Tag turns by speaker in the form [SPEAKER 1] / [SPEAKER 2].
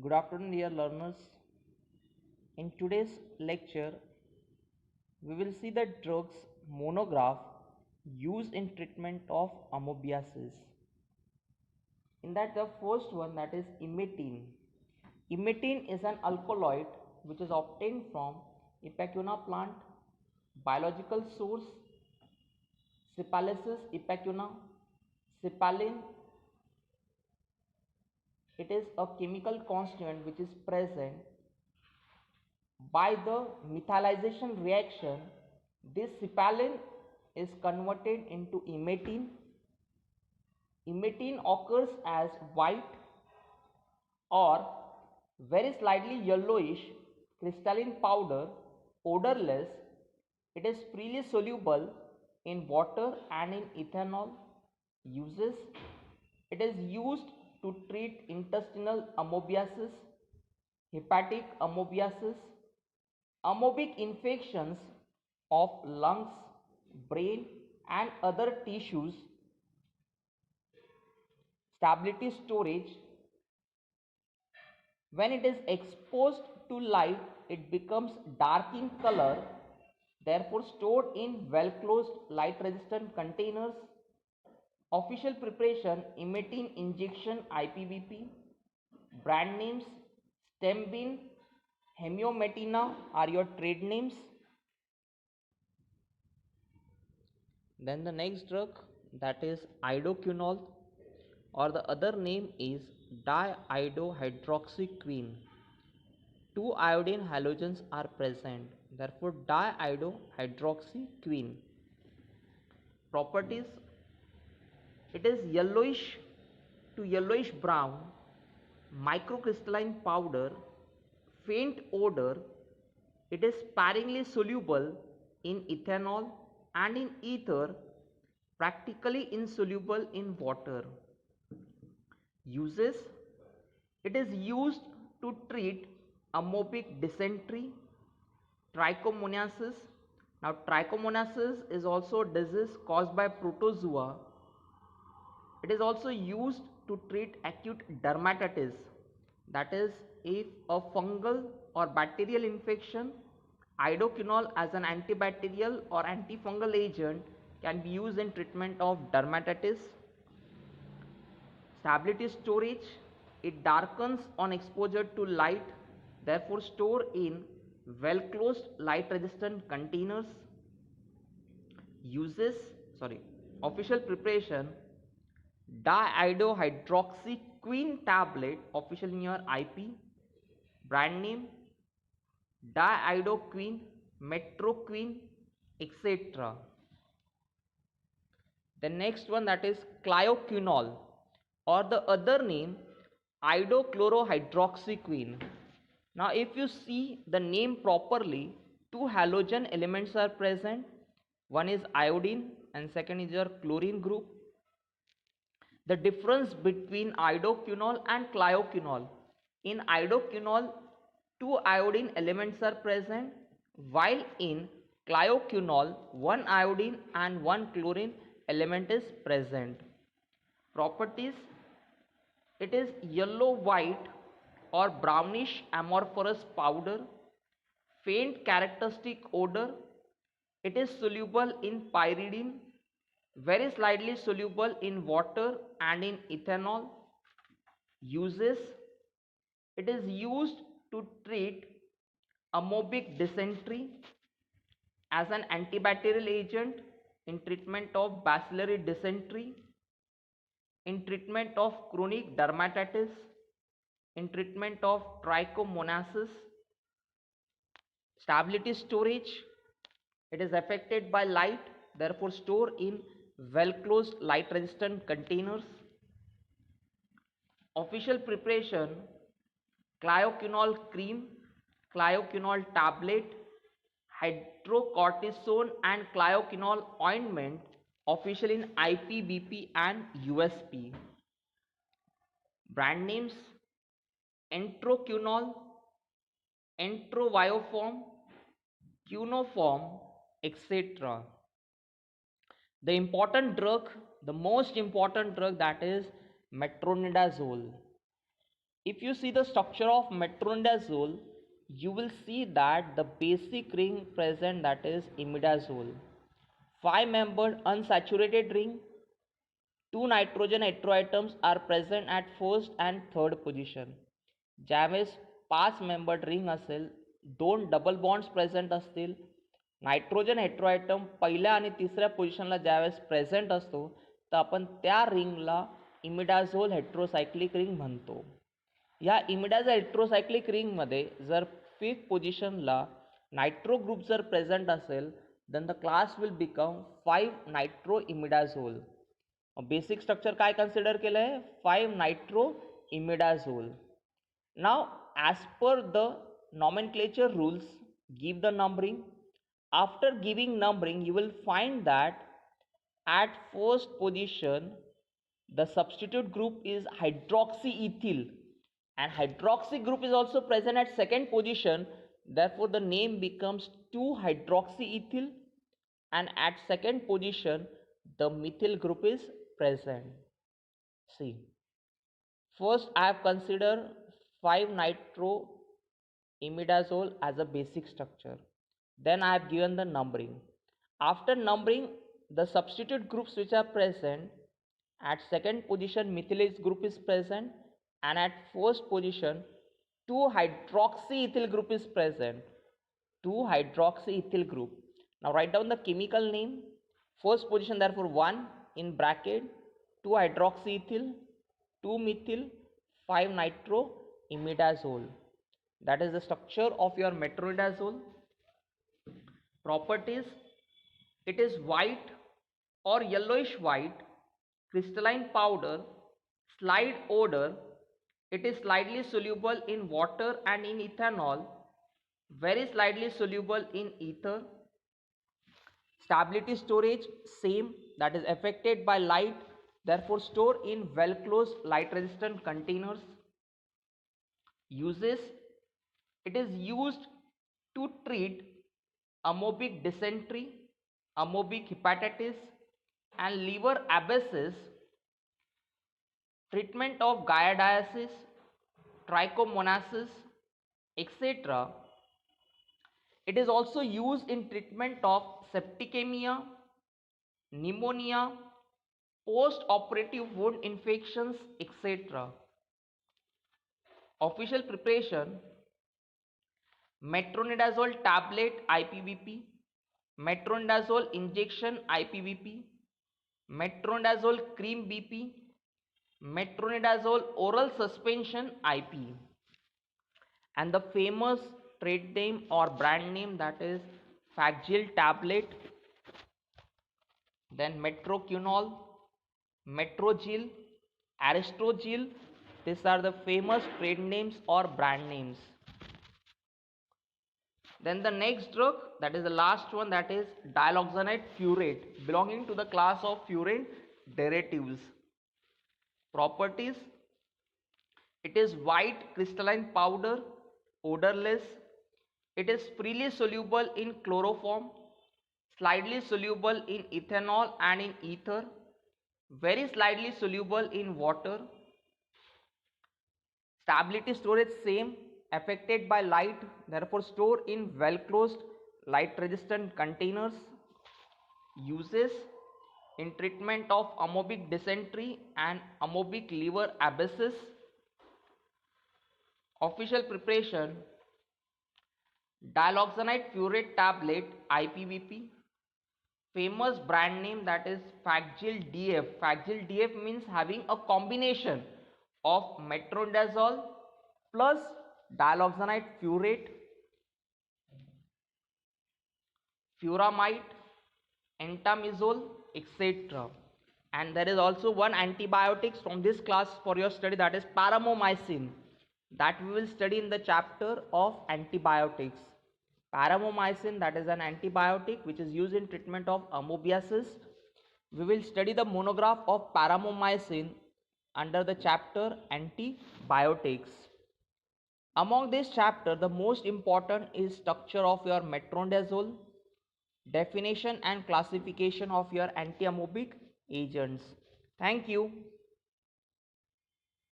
[SPEAKER 1] Good afternoon, dear learners. In today's lecture, we will see the drugs monograph used in treatment of amoebiasis. In that, the first one, that is imetine. Imetine is an alkaloid which is obtained from Ipecacuanha plant. Biological source: Cypalaceae ipecacuanha. Cypalin. It is a chemical constituent which is present by the methylation reaction. This cypalin is converted into imetine. Imetine occurs as white or very slightly yellowish crystalline powder, odorless. It is freely soluble in water and in ethanol. Uses: it is used to treat intestinal amoebiasis, hepatic amoebiasis, amoebic infections of lungs, brain and other tissues. Stability storage: when it is exposed to light, it becomes dark in color, therefore stored in well closed light resistant containers. Official preparation: imetine injection IPVP. Brand names: Stembin, Hemiometina are your trade names. Then the next drug, that is idoquinol, or the other name is diiodohydroxyquine. Two iodine halogens are present, therefore diiodohydroxyquine. Properties: it is yellowish to yellowish brown, microcrystalline powder, faint odor. It is sparingly soluble in ethanol and in ether, practically insoluble in water. Uses: it is used to treat amoebic dysentery, trichomoniasis. Now, trichomoniasis is also a disease caused by protozoa. It is also used to treat acute dermatitis, that is, if a fungal or bacterial infection. Idoquinol as an antibacterial or antifungal agent can be used in treatment of dermatitis. Stability storage: it darkens on exposure to light, therefore store in well closed light resistant containers. Uses, official preparation: diiodohydroxyquine tablet, official in your IP. Brand name: diiodoquine, metroquine, etc. The next one, that is chloroquinol, or the other name idochlorohydroxyquine. Now if you see the name properly, two halogen elements are present. One is iodine and second is your chlorine group. The difference between idoquinol and chloroquinol: in idoquinol, two iodine elements are present, while in chloroquinol, one iodine and one chlorine element is present. Properties: it is yellow white or brownish amorphous powder, faint characteristic odor. It is soluble in pyridine, very slightly soluble in water and in ethanol. Uses: it is used to treat amoebic dysentery, as an antibacterial agent in treatment of bacillary dysentery, in treatment of chronic dermatitis, in treatment of trichomoniasis. Stability storage: it is affected by light, therefore store in well closed light resistant containers. Official preparation: chloroquinol cream, chloroquinol tablet, hydrocortisone and chloroquinol ointment, official in IPVP and USP. Brand names: entroquinol, entrovioform, cuneiform, etc. The important drug, the most important drug, that is metronidazole. If you see the structure of metronidazole, you will see that the basic ring present, that is imidazole, 5-membered unsaturated ring, 2 nitrogen heteroatoms are present at first and third position. ज्यावेळेस 5 membered ring असेल, 2 double bonds present असतील, nitrogen heteroatom पहिल्या आणि तिसऱ्या पोझिशनला ज्यावेळेस present असतो, तर आपण त्या रिंगला इमिडाझोल हेट्रोसायक्लिक रिंग म्हणतो. या इमिडाझोल हेट्रोसायक्लिक रिंगमध्ये जर 5th पोझिशनला नायट्रो ग्रुप जर प्रेझेंट असेल, then the class will become 5 nitro imidazole. Basic structure काय कन्सिडर केलं आहे? 5 nitro imidazole. Now, as per the nomenclature rules, give the numbering. After giving numbering, you will find that at first position, the substitute group is hydroxyethyl, and hydroxy group is also present at second position. Therefore, the name becomes 2-hydroxyethyl, and at second position, the methyl group is present. See, first I have considered 5-nitro imidazole as a basic structure. Then I have given the numbering. After numbering, the substitute groups which are present, at second position methylase group is present, and at first position 2-hydroxyethyl group is present. 2-hydroxyethyl group. Now write down the chemical name. First position, therefore 1 in bracket, 2-hydroxyethyl, 2-methyl, 5-nitro imidazole. That is the structure of your metronidazole. Properties: it is white or yellowish white, crystalline powder, slight odor. It is slightly soluble in water and in ethanol, very slightly soluble in ether. Stability storage same, that is affected by light, therefore store in well closed light resistant containers. Uses: it is used to treat amoebic dysentery, amoebic hepatitis and liver abscess, treatment of giardiasis, trichomonasis, etc. It is also used in treatment of septicemia, pneumonia, post-operative wound infections, etc. Official preparation: metronidazole tablet IPVP, metronidazole injection IPVP, metronidazole cream BP, metronidazole oral suspension IP, and the famous trade name or brand name, that is Fagil tablet, then Metroquinol, Metrogil, Aristogil. These are the famous trade names or brand names. Then the next drug, that is the last one, that is dioxazonate furan, belonging to the class of furan derivatives. Properties: it is white crystalline powder, odorless. It is freely soluble in chloroform, slightly soluble in ethanol and in ether, very slightly soluble in water. Stability storage same, affected by light, therefore store in well closed light resistant containers. Uses: in treatment of amoebic dysentery and amoebic liver abscess. Official preparation: dioxazonate furan tablet IPVP, famous brand name, that is Fagil DF. Fagil DF means having a combination of metronidazole plus dioxazonate furan, furamide, entamizole, etc. And there is also one antibiotics from this class for your study, that is paramomycin, that we will study in the chapter of antibiotics. Paramomycin, that is an antibiotic which is used in treatment of amoebiasis. We will study the monograph of paramomycin under the chapter antibiotics. Among this chapter, the most important is structure of your metronidazole, definition and classification of your antiamoebic agents. Thank you.